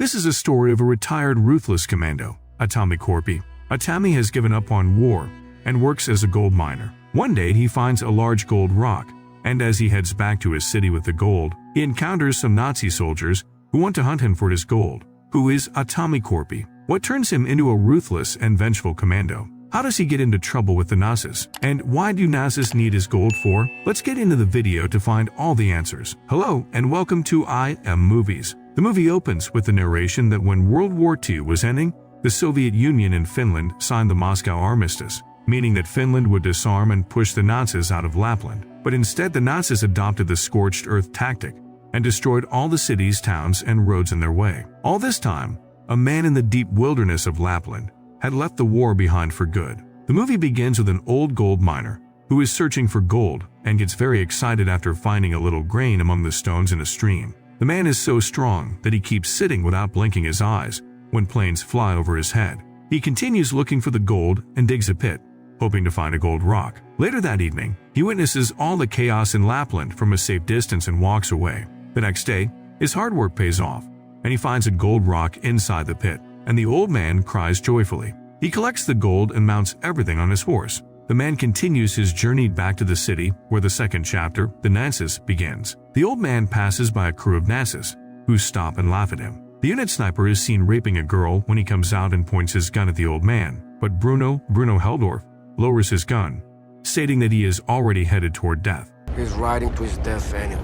This is a story of a retired ruthless commando, Atami Korpi. Atami has given up on war and works as a gold miner. One day he finds a large gold rock, and as he heads back to his city with the gold, he encounters some Nazi soldiers who want to hunt him for his gold. Who is Atami Korpi? What turns him into a ruthless and vengeful commando? How does he get into trouble with the Nazis? And why do Nazis need his gold for? Let's get into the video to find all the answers. Hello and welcome to I Am Movies. The movie opens with the narration that when World War II was ending, the Soviet Union and Finland signed the Moscow Armistice, meaning that Finland would disarm and push the Nazis out of Lapland. But instead the Nazis adopted the scorched earth tactic and destroyed all the cities, towns, and roads in their way. All this time, a man in the deep wilderness of Lapland had left the war behind for good. The movie begins with an old gold miner who is searching for gold and gets very excited after finding a little grain among the stones in a stream. The man is so strong that he keeps sitting without blinking his eyes when planes fly over his head. He continues looking for the gold and digs a pit, hoping to find a gold rock. Later that evening, he witnesses all the chaos in Lapland from a safe distance and walks away. The next day, his hard work pays off, and he finds a gold rock inside the pit, and the old man cries joyfully. He collects the gold and mounts everything on his horse. The man continues his journey back to the city where the second chapter, the Nazis, begins. The old man passes by a crew of Nazis, who stop and laugh at him. The unit sniper is seen raping a girl when he comes out and points his gun at the old man, but Bruno Helldorf lowers his gun, stating that he is already headed toward death. He's riding to his death anyway.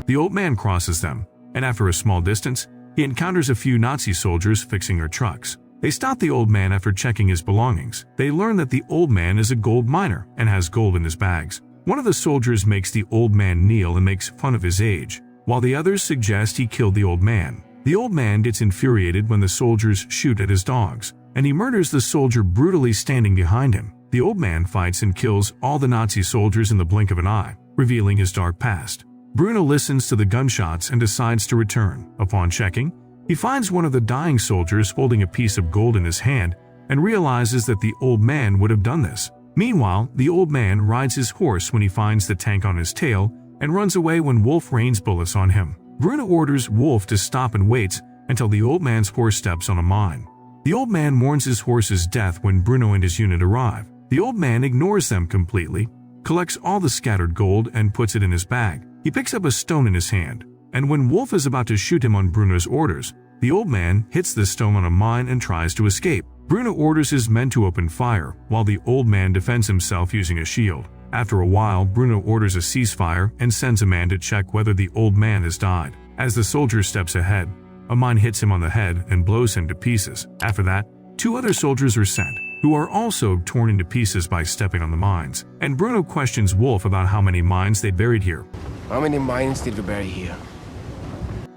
The old man crosses them, and after a small distance, he encounters a few Nazi soldiers fixing their trucks. They stop the old man after checking his belongings. They learn that the old man is a gold miner and has gold in his bags. One of the soldiers makes the old man kneel and makes fun of his age, while the others suggest he killed the old man. The old man gets infuriated when the soldiers shoot at his dogs, and he murders the soldier brutally standing behind him. The old man fights and kills all the Nazi soldiers in the blink of an eye, revealing his dark past. Bruno listens to the gunshots and decides to return. Upon checking, he finds one of the dying soldiers holding a piece of gold in his hand and realizes that the old man would have done this. Meanwhile, the old man rides his horse when he finds the tank on his tail and runs away when Wolf rains bullets on him. Bruno orders Wolf to stop and waits until the old man's horse steps on a mine. The old man mourns his horse's death when Bruno and his unit arrive. The old man ignores them completely, collects all the scattered gold and puts it in his bag. He picks up a stone in his hand, and when Wolf is about to shoot him on Bruno's orders, the old man hits the stone on a mine and tries to escape. Bruno orders his men to open fire, while the old man defends himself using a shield. After a while, Bruno orders a ceasefire and sends a man to check whether the old man has died. As the soldier steps ahead, a mine hits him on the head and blows him to pieces. After that, 2 other soldiers are sent, who are also torn into pieces by stepping on the mines. And Bruno questions Wolf about how many mines they buried here. How many mines did you bury here?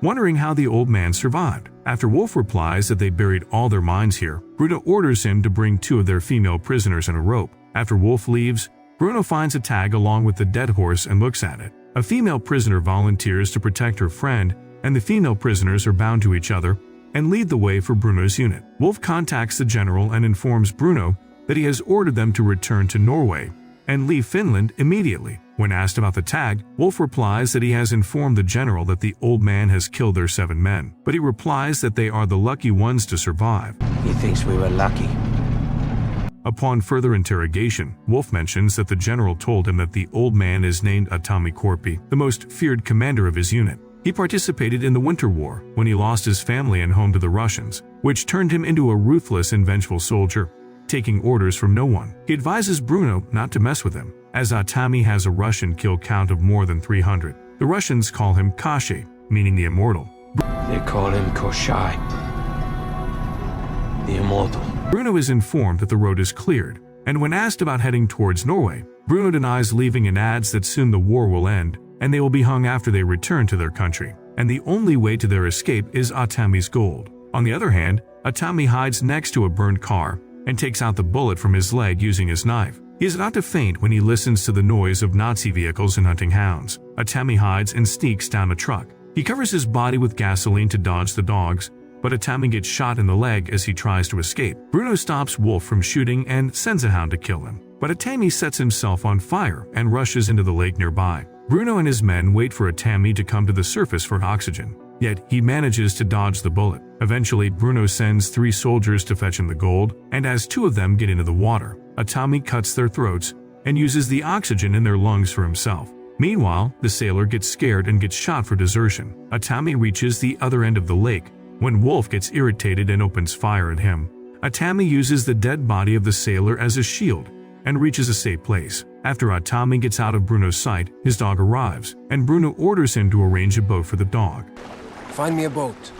Wondering how the old man survived. After Wolf replies that they buried all their mines here, Bruno orders him to bring 2 of their female prisoners and a rope. After Wolf leaves, Bruno finds a tag along with the dead horse and looks at it. A female prisoner volunteers to protect her friend, and the female prisoners are bound to each other and lead the way for Bruno's unit. Wolf contacts the general and informs Bruno that he has ordered them to return to Norway and leave Finland immediately. When asked about the tag, Wolf replies that he has informed the general that the old man has killed their 7 men, but he replies that they are the lucky ones to survive. He thinks we were lucky. Upon further interrogation, Wolf mentions that the general told him that the old man is named Atami Korpi, the most feared commander of his unit. He participated in the Winter War when he lost his family and home to the Russians, which turned him into a ruthless and vengeful soldier, taking orders from no one. He advises Bruno not to mess with him, as Atami has a Russian kill count of more than 300. The Russians call him Koshchei, meaning the immortal. They call him Koshchei, the immortal. Bruno is informed that the road is cleared, and when asked about heading towards Norway, Bruno denies leaving and adds that soon the war will end, and they will be hung after they return to their country, and the only way to their escape is Atami's gold. On the other hand, Atami hides next to a burned car and takes out the bullet from his leg using his knife. He is about to faint when he listens to the noise of Nazi vehicles and hunting hounds. Atami hides and sneaks down a truck. He covers his body with gasoline to dodge the dogs, but Atami gets shot in the leg as he tries to escape. Bruno stops Wolf from shooting and sends a hound to kill him, but Atami sets himself on fire and rushes into the lake nearby. Bruno and his men wait for Atami to come to the surface for oxygen. yet he manages to dodge the bullet. Eventually, Bruno sends 3 soldiers to fetch him the gold, and as 2 of them get into the water, Atami cuts their throats and uses the oxygen in their lungs for himself. Meanwhile, the sailor gets scared and gets shot for desertion. Atami reaches the other end of the lake when Wolf gets irritated and opens fire at him. Atami uses the dead body of the sailor as a shield and reaches a safe place. After Atami gets out of Bruno's sight, his dog arrives, and Bruno orders him to arrange a boat for the dog. Find me a boat.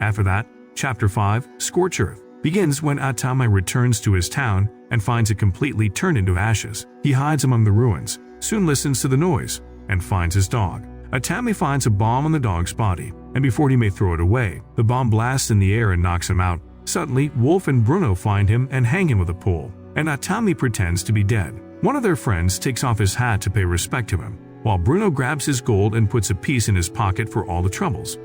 After that, Chapter 5, Scorch Earth, begins when Atami returns to his town and finds it completely turned into ashes. He hides among the ruins, soon listens to the noise, and finds his dog. Atami finds a bomb on the dog's body, and before he may throw it away, the bomb blasts in the air and knocks him out. Suddenly, Wolf and Bruno find him and hang him with a pole, and Atami pretends to be dead. One of their friends takes off his hat to pay respect to him, while Bruno grabs his gold and puts a piece in his pocket for all the troubles.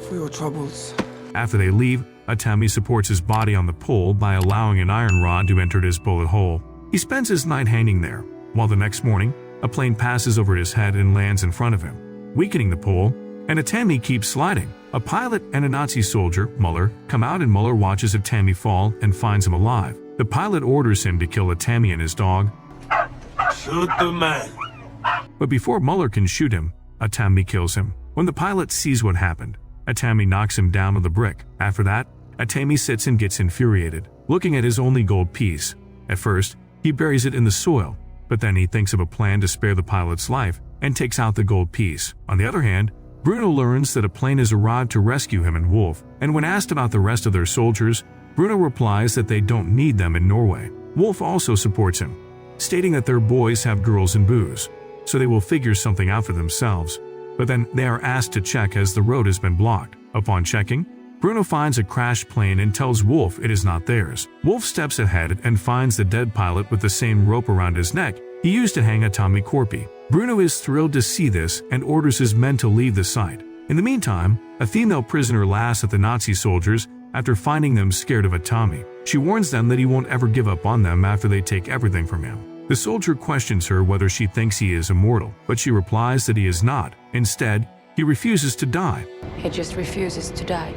For your troubles. After they leave, Atami supports his body on the pole by allowing an iron rod to enter his bullet hole. He spends his night hanging there, while the next morning, a plane passes over his head and lands in front of him, weakening the pole, and Atami keeps sliding. A pilot and a Nazi soldier, Muller, come out and Muller watches Atami fall and finds him alive. The pilot orders him to kill Atami and his dog. Shoot the man. But before Muller can shoot him, Atami kills him. When the pilot sees what happened, Atami knocks him down with a brick. After that, Atami sits and gets infuriated, looking at his only gold piece. At first, he buries it in the soil, but then he thinks of a plan to spare the pilot's life and takes out the gold piece. On the other hand, Bruno learns that a plane has arrived to rescue him and Wolf, and when asked about the rest of their soldiers, Bruno replies that they don't need them in Norway. Wolf also supports him, stating that their boys have girls and booze, so they will figure something out for themselves. But then they are asked to check as the road has been blocked. Upon checking, Bruno finds a crashed plane and tells Wolf it is not theirs. Wolf steps ahead and finds the dead pilot with the same rope around his neck he used to hang Atami Corpi. Bruno is thrilled to see this and orders his men to leave the site. In the meantime, a female prisoner laughs at the Nazi soldiers after finding them scared of Atami. She warns them that he won't ever give up on them after they take everything from him. The soldier questions her whether she thinks he is immortal, but she replies that he is not. Instead, he refuses to die. He just refuses to die.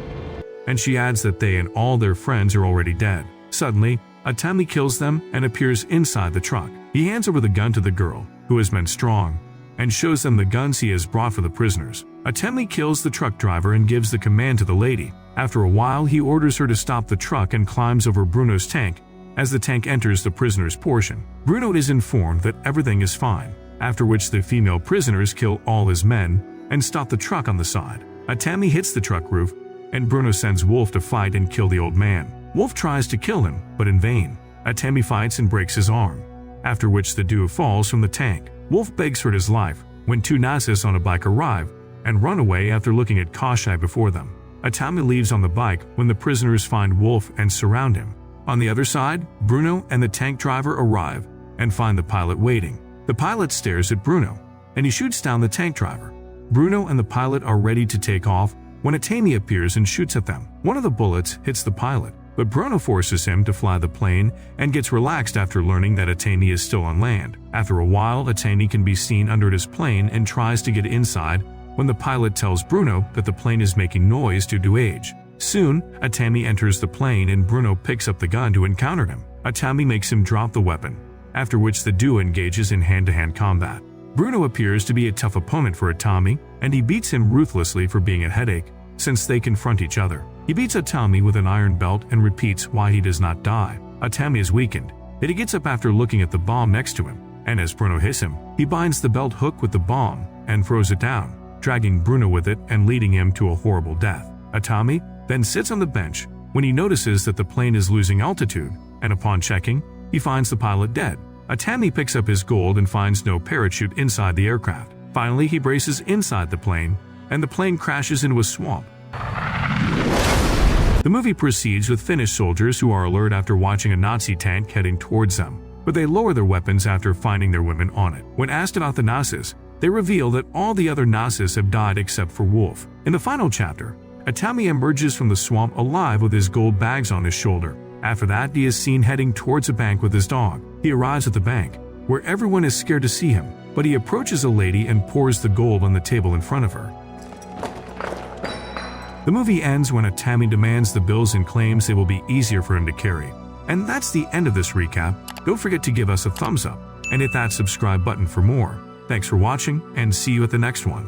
And she adds that they and all their friends are already dead. Suddenly, Atami kills them and appears inside the truck. He hands over the gun to the girl, who has been strong, and shows them the guns he has brought for the prisoners. Atami kills the truck driver and gives the command to the lady. After a while, he orders her to stop the truck and climbs over Bruno's tank as the tank enters the prisoner's portion. Bruno is informed that everything is fine, after which the female prisoners kill all his men and stop the truck on the side. Atami hits the truck roof, and Bruno sends Wolf to fight and kill the old man. Wolf tries to kill him, but in vain. Atami fights and breaks his arm, after which the duo falls from the tank. Wolf begs for his life when 2 Nazis on a bike arrive and run away after looking at Koschei before them. Atami leaves on the bike when the prisoners find Wolf and surround him. On the other side, Bruno and the tank driver arrive and find the pilot waiting. The pilot stares at Bruno, and he shoots down the tank driver. Bruno and the pilot are ready to take off when Atami appears and shoots at them. One of the bullets hits the pilot, but Bruno forces him to fly the plane and gets relaxed after learning that Atami is still on land. After a while, Atami can be seen under his plane and tries to get inside when the pilot tells Bruno that the plane is making noise due to age. Soon, Atami enters the plane and Bruno picks up the gun to encounter him. Atami makes him drop the weapon, after which the duo engages in hand-to-hand combat. Bruno appears to be a tough opponent for Atami, and he beats him ruthlessly for being a headache, since they confront each other. He beats Atami with an iron belt and repeats why he does not die. Atami is weakened, yet he gets up after looking at the bomb next to him, and as Bruno hits him, he binds the belt hook with the bomb and throws it down, dragging Bruno with it and leading him to a horrible death. Atami then sits on the bench when he notices that the plane is losing altitude, and upon checking, he finds the pilot dead. Atami picks up his gold and finds no parachute inside the aircraft. Finally, he braces inside the plane, and the plane crashes into a swamp. The movie proceeds with Finnish soldiers who are alert after watching a Nazi tank heading towards them, but they lower their weapons after finding their women on it. When asked about the Nazis, they reveal that all the other Nazis have died except for Wolf. In the final chapter, Atami emerges from the swamp alive with his gold bags on his shoulder. After that, he is seen heading towards a bank with his dog. He arrives at the bank, where everyone is scared to see him, but he approaches a lady and pours the gold on the table in front of her. The movie ends when Atami demands the bills and claims they will be easier for him to carry. And that's the end of this recap. Don't forget to give us a thumbs up and hit that subscribe button for more. Thanks for watching, and see you at the next one.